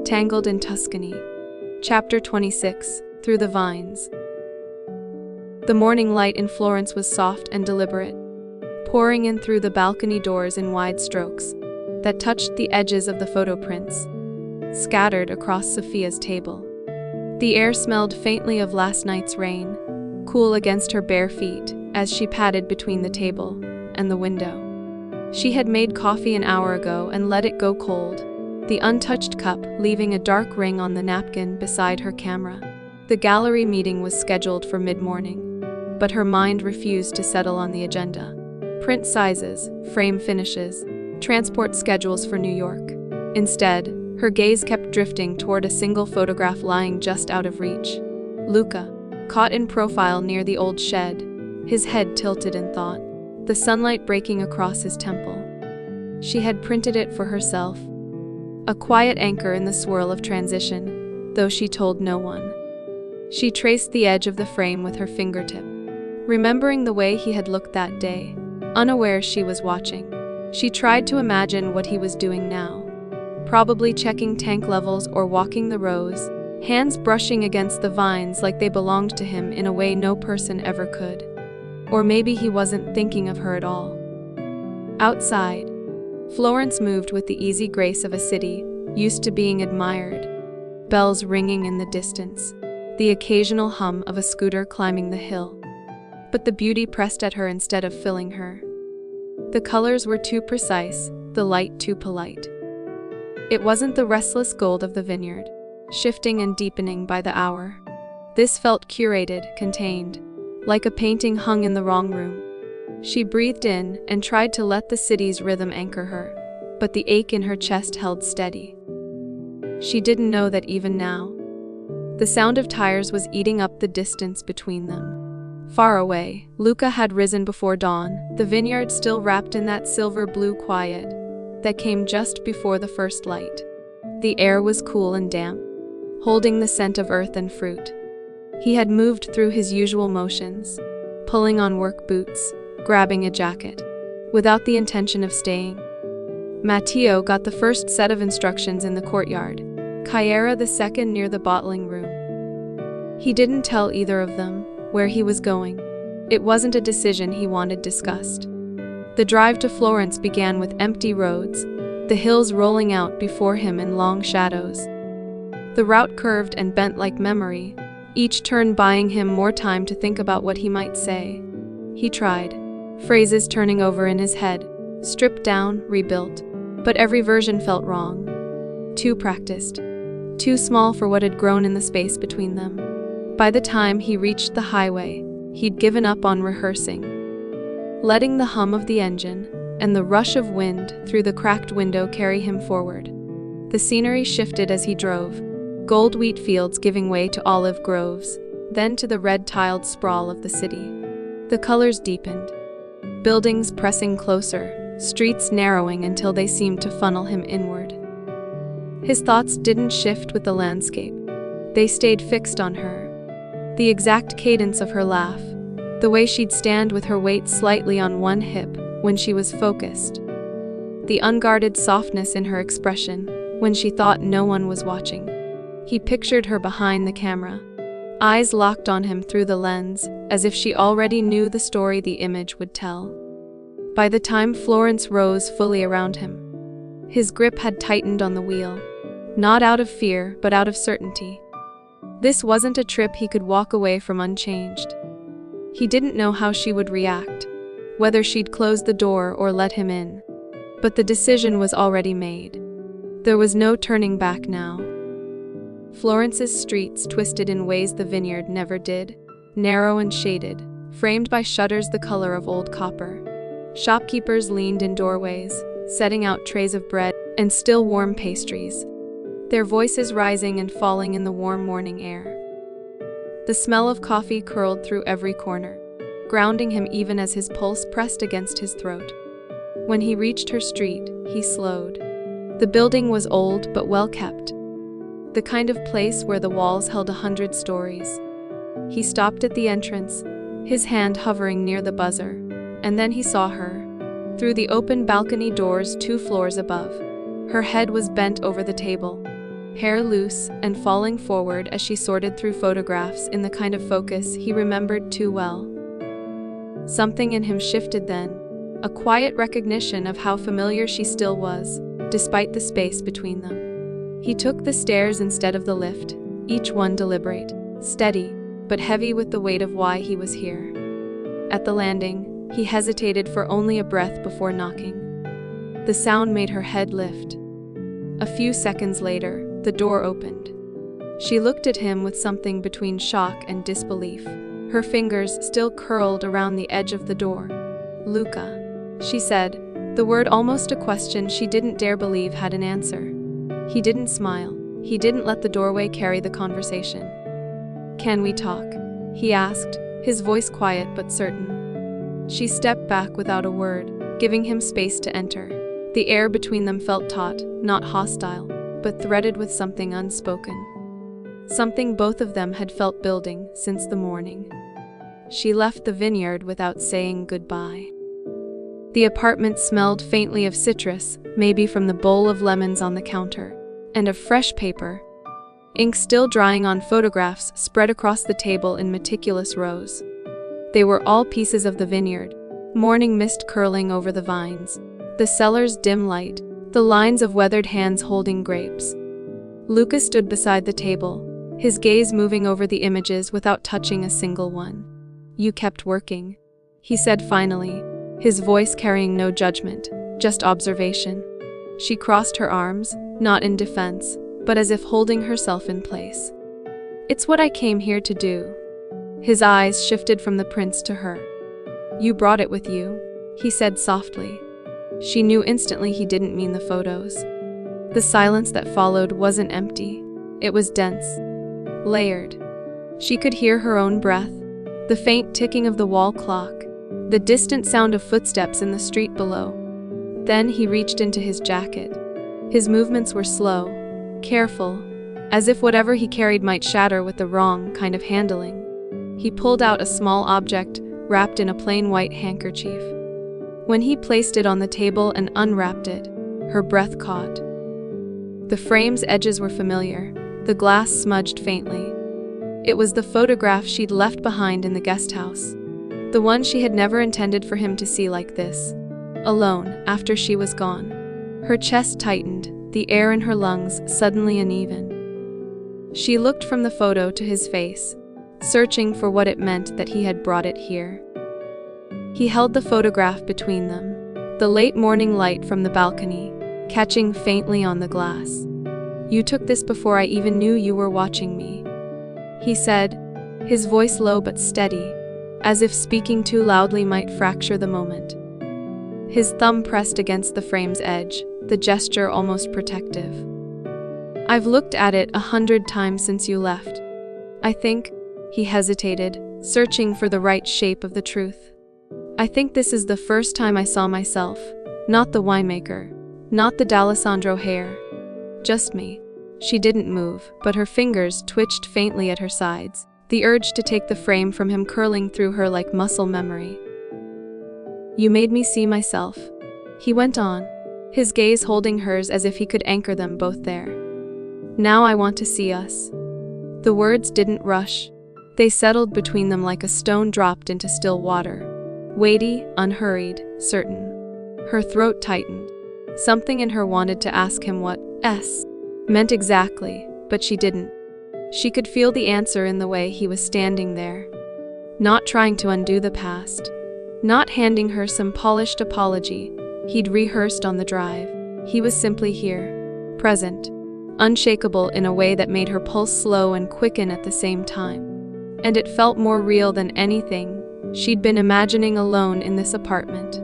Tangled in Tuscany. Chapter 26, Through the Vines. The morning light in Florence was soft and deliberate, pouring in through the balcony doors in wide strokes that touched the edges of the photo prints, scattered across Sophia's table. The air smelled faintly of last night's rain, cool against her bare feet as she padded between the table and the window. She had made coffee an hour ago and let it go cold, the untouched cup leaving a dark ring on the napkin beside her camera. The gallery meeting was scheduled for mid-morning, but her mind refused to settle on the agenda. Print sizes, frame finishes, transport schedules for New York. Instead, her gaze kept drifting toward a single photograph lying just out of reach. Luca, caught in profile near the old shed, his head tilted in thought, the sunlight breaking across his temple. She had printed it for herself, a quiet anchor in the swirl of transition, though she told no one. She traced the edge of the frame with her fingertip, remembering the way he had looked that day, unaware she was watching. She tried to imagine what he was doing now, probably checking tank levels or walking the rows, hands brushing against the vines like they belonged to him in a way no person ever could. Or maybe he wasn't thinking of her at all. Outside, Florence moved with the easy grace of a city used to being admired, bells ringing in the distance, the occasional hum of a scooter climbing the hill. But the beauty pressed at her instead of filling her. The colors were too precise, the light too polite. It wasn't the restless gold of the vineyard, shifting and deepening by the hour. This felt curated, contained, like a painting hung in the wrong room. She breathed in and tried to let the city's rhythm anchor her, but the ache in her chest held steady. She didn't know that even now, the sound of tires was eating up the distance between them. Far away, Luca had risen before dawn, the vineyard still wrapped in that silver-blue quiet that came just before the first light. The air was cool and damp, holding the scent of earth and fruit. He had moved through his usual motions, pulling on work boots, grabbing a jacket, without the intention of staying. Matteo got the first set of instructions in the courtyard, Chiara the second near the bottling room. He didn't tell either of them where he was going. It wasn't a decision he wanted discussed. The drive to Florence began with empty roads, the hills rolling out before him in long shadows. The route curved and bent like memory, each turn buying him more time to think about what he might say. He tried, phrases turning over in his head, stripped down, rebuilt, but every version felt wrong. Too practiced, too small for what had grown in the space between them. By the time he reached the highway, he'd given up on rehearsing, letting the hum of the engine and the rush of wind through the cracked window carry him forward. The scenery shifted as he drove, gold wheat fields giving way to olive groves, then to the red-tiled sprawl of the city. The colors deepened, buildings pressing closer, streets narrowing until they seemed to funnel him inward. His thoughts didn't shift with the landscape. They stayed fixed on her. The exact cadence of her laugh, the way she'd stand with her weight slightly on one hip when she was focused, the unguarded softness in her expression when she thought no one was watching. He pictured her behind the camera, eyes locked on him through the lens, as if she already knew the story the image would tell. By the time Florence rose fully around him, his grip had tightened on the wheel, not out of fear, but out of certainty. This wasn't a trip he could walk away from unchanged. He didn't know how she would react, whether she'd close the door or let him in. But the decision was already made. There was no turning back now. Florence's streets twisted in ways the vineyard never did, narrow and shaded, framed by shutters the color of old copper. Shopkeepers leaned in doorways, setting out trays of bread and still warm pastries, their voices rising and falling in the warm morning air. The smell of coffee curled through every corner, grounding him even as his pulse pressed against his throat. When he reached her street, he slowed. The building was old but well kept, the kind of place where the walls held 100 stories. He stopped at the entrance, his hand hovering near the buzzer, and then he saw her, through the open balcony doors 2 floors above. Her head was bent over the table, hair loose and falling forward as she sorted through photographs in the kind of focus he remembered too well. Something in him shifted then, a quiet recognition of how familiar she still was, despite the space between them. He took the stairs instead of the lift, each one deliberate, steady, but heavy with the weight of why he was here. At the landing, he hesitated for only a breath before knocking. The sound made her head lift. A few seconds later, the door opened. She looked at him with something between shock and disbelief, her fingers still curled around the edge of the door. "Luca," she said, the word almost a question she didn't dare believe had an answer. He didn't smile. He didn't let the doorway carry the conversation. "Can we talk?" he asked, his voice quiet but certain. She stepped back without a word, giving him space to enter. The air between them felt taut, not hostile, but threaded with something unspoken. Something both of them had felt building since the morning. She left the vineyard without saying goodbye. The apartment smelled faintly of citrus, maybe from the bowl of lemons on the counter, and of fresh paper. Ink still drying on photographs spread across the table in meticulous rows. They were all pieces of the vineyard, morning mist curling over the vines, the cellar's dim light, the lines of weathered hands holding grapes. Luca stood beside the table, his gaze moving over the images without touching a single one. "You kept working," he said finally, his voice carrying no judgment, just observation. She crossed her arms, not in defense, but as if holding herself in place. "It's what I came here to do." His eyes shifted from the prints to her. "You brought it with you," he said softly. She knew instantly he didn't mean the photos. The silence that followed wasn't empty. It was dense, layered. She could hear her own breath, the faint ticking of the wall clock, the distant sound of footsteps in the street below. Then he reached into his jacket. His movements were slow, careful, as if whatever he carried might shatter with the wrong kind of handling. He pulled out a small object wrapped in a plain white handkerchief. When he placed it on the table and unwrapped it, her breath caught. The frame's edges were familiar, the glass smudged faintly. It was the photograph she'd left behind in the guest house. The one she had never intended for him to see like this, alone, after she was gone. Her chest tightened, the air in her lungs suddenly uneven. She looked from the photo to his face, searching for what it meant that he had brought it here. He held the photograph between them, the late morning light from the balcony, catching faintly on the glass. "You took this before I even knew you were watching me," he said, his voice low but steady, as if speaking too loudly might fracture the moment. His thumb pressed against the frame's edge, the gesture almost protective. "I've looked at it 100 times since you left. I think," he hesitated, searching for the right shape of the truth. "I think this is the first time I saw myself, not the winemaker, not the D'Alessandro hair, just me." She didn't move, but her fingers twitched faintly at her sides, the urge to take the frame from him curling through her like muscle memory. "You made me see myself," he went on, his gaze holding hers as if he could anchor them both there. "Now I want to see us." The words didn't rush. They settled between them like a stone dropped into still water. Weighty, unhurried, certain. Her throat tightened. Something in her wanted to ask him what S meant exactly, but she didn't. She could feel the answer in the way he was standing there. Not trying to undo the past. Not handing her some polished apology he'd rehearsed on the drive. He was simply here, present, unshakable in a way that made her pulse slow and quicken at the same time. And it felt more real than anything she'd been imagining alone in this apartment.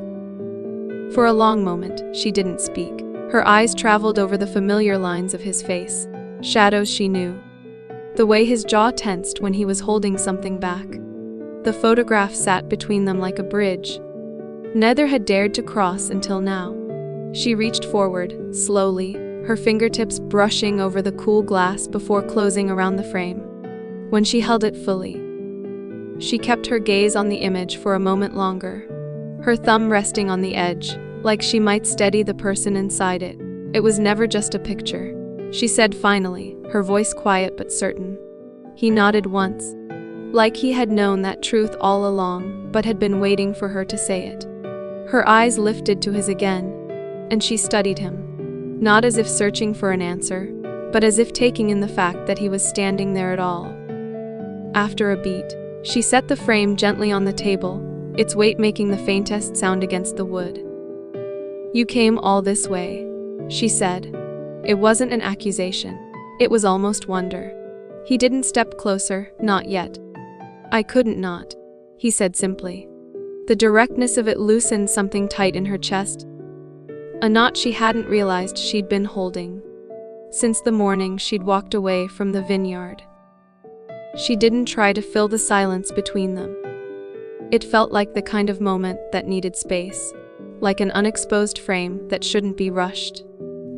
For a long moment, she didn't speak. Her eyes traveled over the familiar lines of his face, shadows she knew. The way his jaw tensed when he was holding something back. The photograph sat between them like a bridge. Neither had dared to cross until now. She reached forward, slowly, her fingertips brushing over the cool glass before closing around the frame. When she held it fully, she kept her gaze on the image for a moment longer, her thumb resting on the edge, like she might steady the person inside it. It was never just a picture. she said finally, her voice quiet but certain. He nodded once, like he had known that truth all along, but had been waiting for her to say it. Her eyes lifted to his again, and she studied him, not as if searching for an answer, but as if taking in the fact that he was standing there at all. After a beat, she set the frame gently on the table, its weight making the faintest sound against the wood. "You came all this way," she said. It wasn't an accusation. It was almost wonder. He didn't step closer, not yet. "I couldn't not," he said simply. The directness of it loosened something tight in her chest, a knot she hadn't realized she'd been holding since the morning she'd walked away from the vineyard. She didn't try to fill the silence between them. It felt like the kind of moment that needed space, like an unexposed frame that shouldn't be rushed,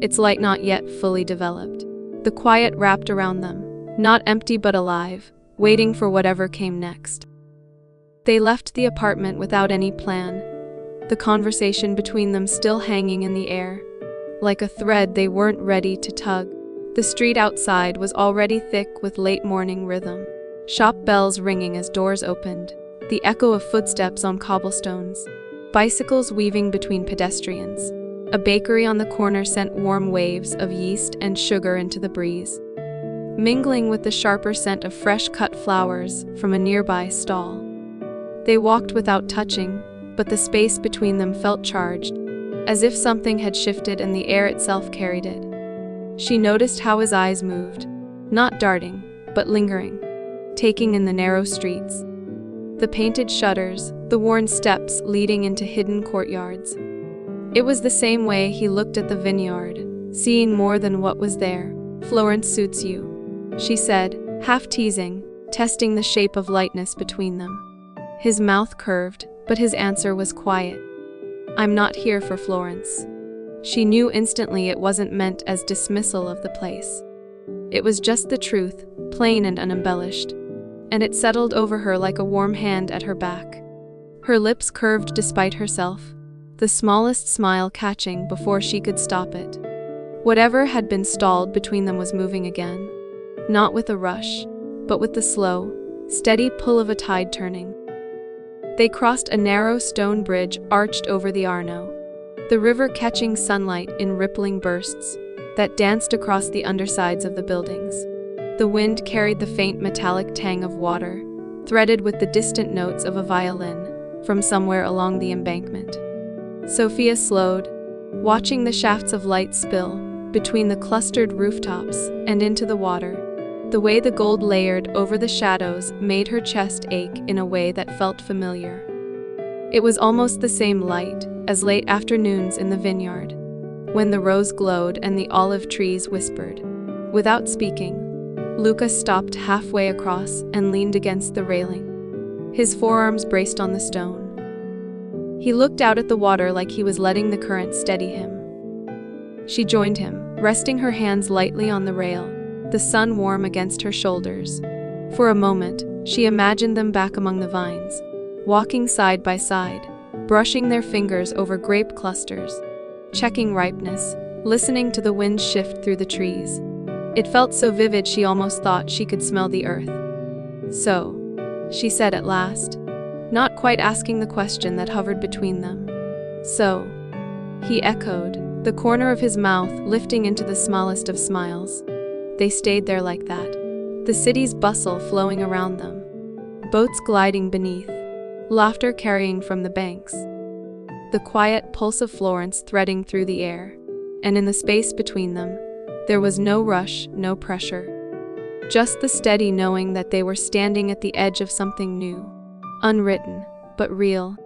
its light not yet fully developed. The quiet wrapped around them, not empty but alive, waiting for whatever came next. They left the apartment without any plan, the conversation between them still hanging in the air, like a thread they weren't ready to tug. The street outside was already thick with late morning rhythm, shop bells ringing as doors opened, the echo of footsteps on cobblestones, bicycles weaving between pedestrians. A bakery on the corner sent warm waves of yeast and sugar into the breeze, mingling with the sharper scent of fresh-cut flowers from a nearby stall. They walked without touching, but the space between them felt charged, as if something had shifted and the air itself carried it. She noticed how his eyes moved, not darting, but lingering, taking in the narrow streets, the painted shutters, the worn steps leading into hidden courtyards. It was the same way he looked at the vineyard, seeing more than what was there. "Florence suits you," she said, half teasing, testing the shape of lightness between them. His mouth curved, but his answer was quiet. "I'm not here for Florence." She knew instantly it wasn't meant as dismissal of the place. It was just the truth, plain and unembellished, and it settled over her like a warm hand at her back. Her lips curved despite herself, the smallest smile catching before she could stop it. Whatever had been stalled between them was moving again, not with a rush, but with the slow, steady pull of a tide turning. They crossed a narrow stone bridge arched over the Arno, the river catching sunlight in rippling bursts that danced across the undersides of the buildings. The wind carried the faint metallic tang of water, threaded with the distant notes of a violin from somewhere along the embankment. Sophia slowed, watching the shafts of light spill between the clustered rooftops and into the water. The way the gold layered over the shadows made her chest ache in a way that felt familiar. It was almost the same light as late afternoons in the vineyard, when the rose glowed and the olive trees whispered. Without speaking, Luca stopped halfway across and leaned against the railing, his forearms braced on the stone. He looked out at the water like he was letting the current steady him. She joined him, resting her hands lightly on the rail, the sun warm against her shoulders. For a moment, she imagined them back among the vines, walking side by side, brushing their fingers over grape clusters, checking ripeness, listening to the wind shift through the trees. It felt so vivid she almost thought she could smell the earth. "So," she said at last, not quite asking the question that hovered between them. "So," he echoed, the corner of his mouth lifting into the smallest of smiles. They stayed there like that, the city's bustle flowing around them, boats gliding beneath, laughter carrying from the banks, the quiet pulse of Florence threading through the air, and in the space between them, there was no rush, no pressure, just the steady knowing that they were standing at the edge of something new, unwritten, but real.